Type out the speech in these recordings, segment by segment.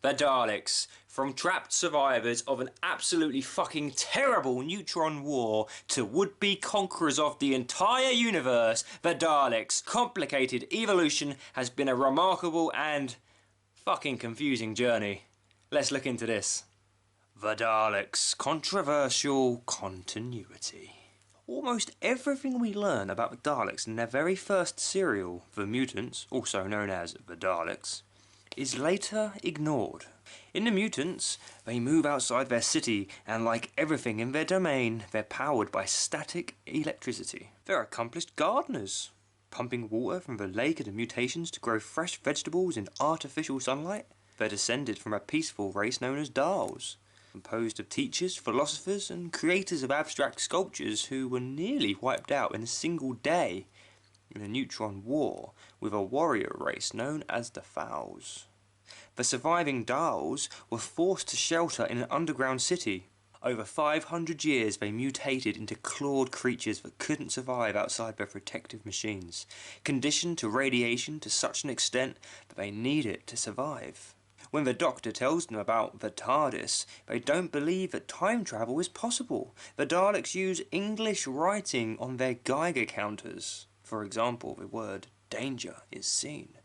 The Daleks, from trapped survivors of an absolutely fucking terrible neutron war to would-be conquerors of the entire universe, the Daleks' complicated evolution has been a remarkable and fucking confusing journey. Let's look into this. The Daleks' controversial continuity. Almost everything we learn about the Daleks in their very first serial, The Mutants, also known as The Daleks, is later ignored. In The Mutants, they move outside their city, and like everything in their domain, they're powered by static electricity. They're accomplished gardeners, pumping water from the lake of the mutations to grow fresh vegetables in artificial sunlight. They're descended from a peaceful race known as Dals, composed of teachers, philosophers, and creators of abstract sculptures who were nearly wiped out in a single day in a neutron war with a warrior race known as the Fouls. The surviving Dals were forced to shelter in an underground city. Over 500 years they mutated into clawed creatures that couldn't survive outside their protective machines, conditioned to radiation to such an extent that they need it to survive. When the Doctor tells them about the TARDIS, they don't believe that time travel is possible. The Daleks use English writing on their Geiger counters. For example, the word danger is seen.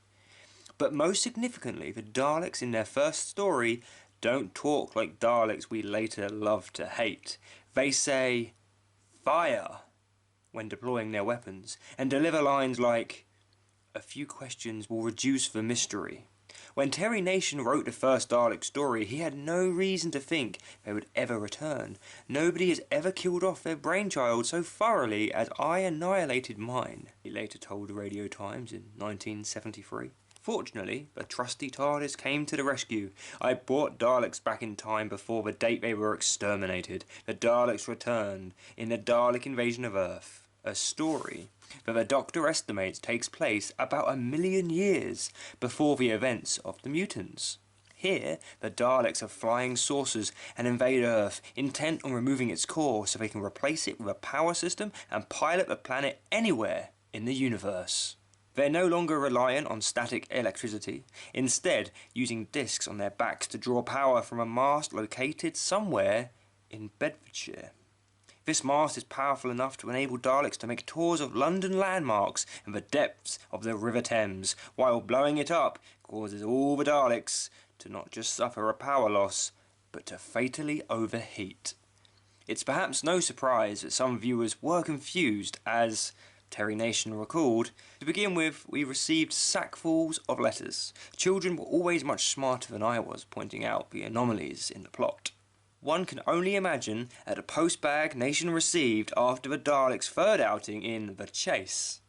But most significantly, the Daleks in their first story don't talk like Daleks we later love to hate. They say fire when deploying their weapons, and deliver lines like, "A few questions will reduce the mystery." When Terry Nation wrote the first Dalek story, he had no reason to think they would ever return. Nobody has ever killed off their brainchild so thoroughly as I annihilated mine, he later told the Radio Times in 1973. Fortunately, the trusty TARDIS came to the rescue. I brought Daleks back in time before the date they were exterminated. The Daleks returned in the Dalek invasion of Earth, a story that the Doctor estimates takes place about 1,000,000 years before the events of the Mutants. Here, the Daleks are flying saucers and invade Earth, intent on removing its core so they can replace it with a power system and pilot the planet anywhere in the universe. They're no longer reliant on static electricity, instead using discs on their backs to draw power from a mast located somewhere in Bedfordshire. This mast is powerful enough to enable Daleks to make tours of London landmarks and the depths of the River Thames, while blowing it up causes all the Daleks to not just suffer a power loss, but to fatally overheat. It's perhaps no surprise that some viewers were confused as, Terry Nation recalled, to begin with, we received sackfuls of letters. Children were always much smarter than I was, pointing out the anomalies in the plot. One can only imagine at the postbag Nation received after the Daleks' third outing in The Chase,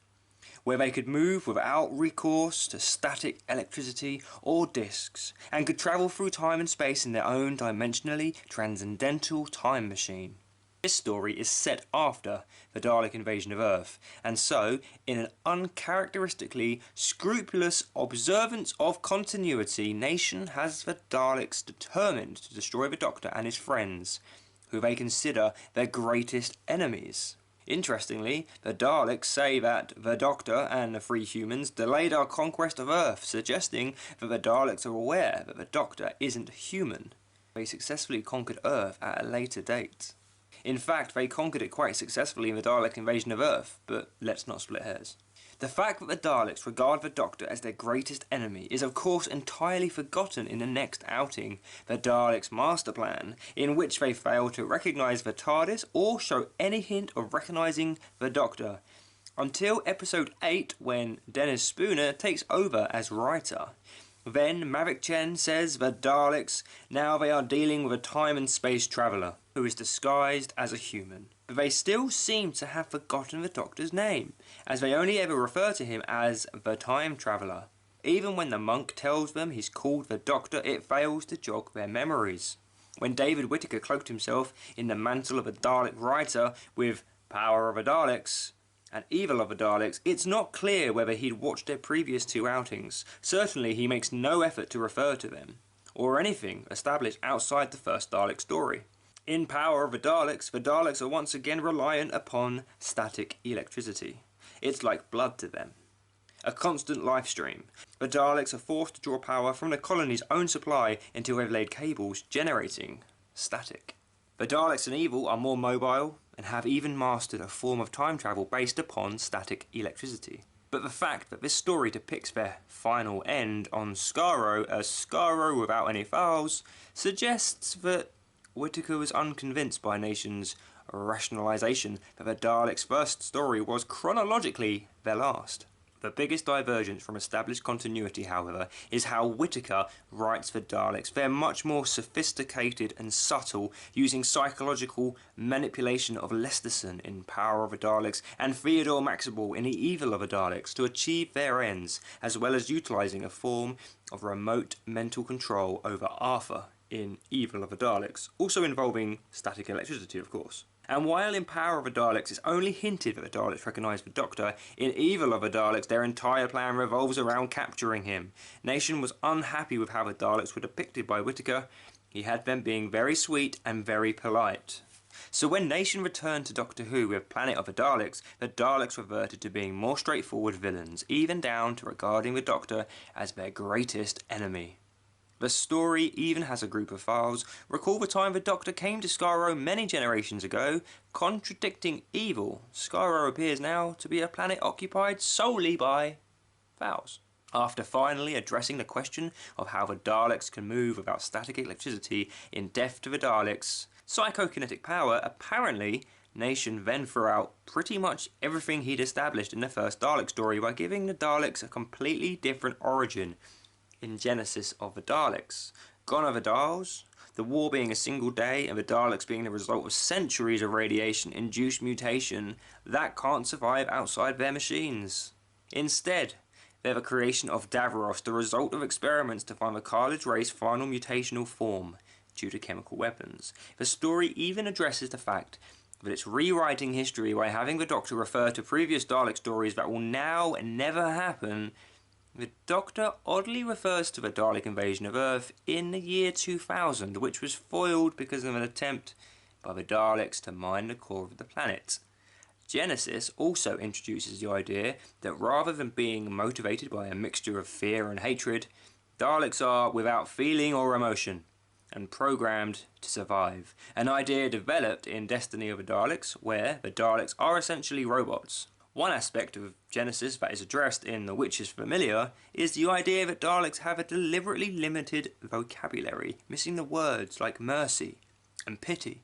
where they could move without recourse to static electricity or discs, and could travel through time and space in their own dimensionally transcendental time machine. This story is set after the Dalek invasion of Earth, and so, in an uncharacteristically scrupulous observance of continuity, Nation has the Daleks determined to destroy the Doctor and his friends, who they consider their greatest enemies. Interestingly, the Daleks say that the Doctor and the three humans delayed our conquest of Earth, suggesting that the Daleks are aware that the Doctor isn't human. They successfully conquered Earth at a later date. In fact, they conquered it quite successfully in the Dalek invasion of Earth, but let's not split hairs. The fact that the Daleks regard the Doctor as their greatest enemy is of course entirely forgotten in the next outing, the Daleks' master plan, in which they fail to recognise the TARDIS or show any hint of recognising the Doctor, until episode 8 when Dennis Spooner takes over as writer. Then Mavic Chen says the Daleks, now they are dealing with a time and space traveller, who is disguised as a human. But they still seem to have forgotten the Doctor's name, as they only ever refer to him as the Time Traveller. Even when the monk tells them he's called the Doctor, it fails to jog their memories. When David Whittaker cloaked himself in the mantle of a Dalek writer with Power of the Daleks and Evil of the Daleks, it's not clear whether he'd watched their previous two outings. Certainly he makes no effort to refer to them, or anything established outside the first Dalek story. In Power of the Daleks are once again reliant upon static electricity. It's like blood to them. a constant life stream. The Daleks are forced to draw power from the colony's own supply until they've laid cables generating static. The Daleks and evil are more mobile and have even mastered a form of time travel based upon static electricity. But the fact that this story depicts their final end on Skaro as Skaro without any vowels suggests that Whittaker was unconvinced by Nation's rationalisation that the Daleks' first story was chronologically their last. The biggest divergence from established continuity, however, is how Whittaker writes the Daleks. They're much more sophisticated and subtle, using psychological manipulation of Lesterson in Power of the Daleks and Theodore Maxwell in The Evil of the Daleks to achieve their ends, as well as utilising a form of remote mental control over Arthur in Evil of the Daleks, also involving static electricity, of course. And while in Power of the Daleks it's only hinted that the Daleks recognise the Doctor, in Evil of the Daleks their entire plan revolves around capturing him. Nation was unhappy with how the Daleks were depicted by Whittaker. He had them being very sweet and very polite. So when Nation returned to Doctor Who with Planet of the Daleks reverted to being more straightforward villains, even down to regarding the Doctor as their greatest enemy. The story even has a group of files. Recall the time the Doctor came to Skaro many generations ago, contradicting evil. Skaro appears now to be a planet occupied solely by files. After finally addressing the question of how the Daleks can move without static electricity in Death to the Daleks' psychokinetic power, apparently Nation then threw out pretty much everything he'd established in the first Dalek story by giving the Daleks a completely different origin. In Genesis of the Daleks. Gone are the Dals, the war being a single day and the Daleks being the result of centuries of radiation-induced mutation that can't survive outside their machines. Instead, they're the creation of Davros, the result of experiments to find the cartilage race's final mutational form due to chemical weapons. The story even addresses the fact that it's rewriting history by having the Doctor refer to previous Dalek stories that will now and never happen. The Doctor oddly refers to the Dalek invasion of Earth in the year 2000, which was foiled because of an attempt by the Daleks to mine the core of the planet. Genesis also introduces the idea that rather than being motivated by a mixture of fear and hatred, Daleks are without feeling or emotion and programmed to survive. An idea developed in Destiny of the Daleks, where the Daleks are essentially robots. One aspect of Genesis that is addressed in The Witch's Familiar is the idea that Daleks have a deliberately limited vocabulary, missing the words like mercy and pity.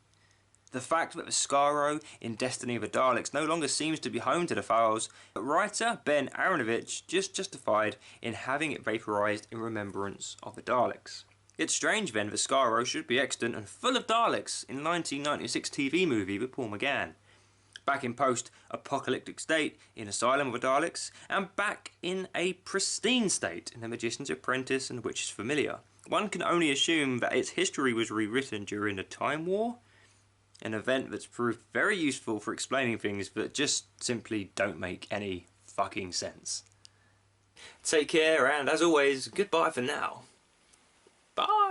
The fact that the Skaro in Destiny of the Daleks no longer seems to be home to the files, but writer Ben Aronovich just justified in having it vaporised in remembrance of the Daleks. It's strange then that Skaro should be extant and full of Daleks in 1996 TV movie with Paul McGann. Back in post-apocalyptic state in Asylum of the Daleks, and back in a pristine state in The Magician's Apprentice and Witch's Familiar. One can only assume that its history was rewritten during the Time War, an event that's proved very useful for explaining things that just simply don't make any fucking sense. Take care, and as always, goodbye for now. Bye!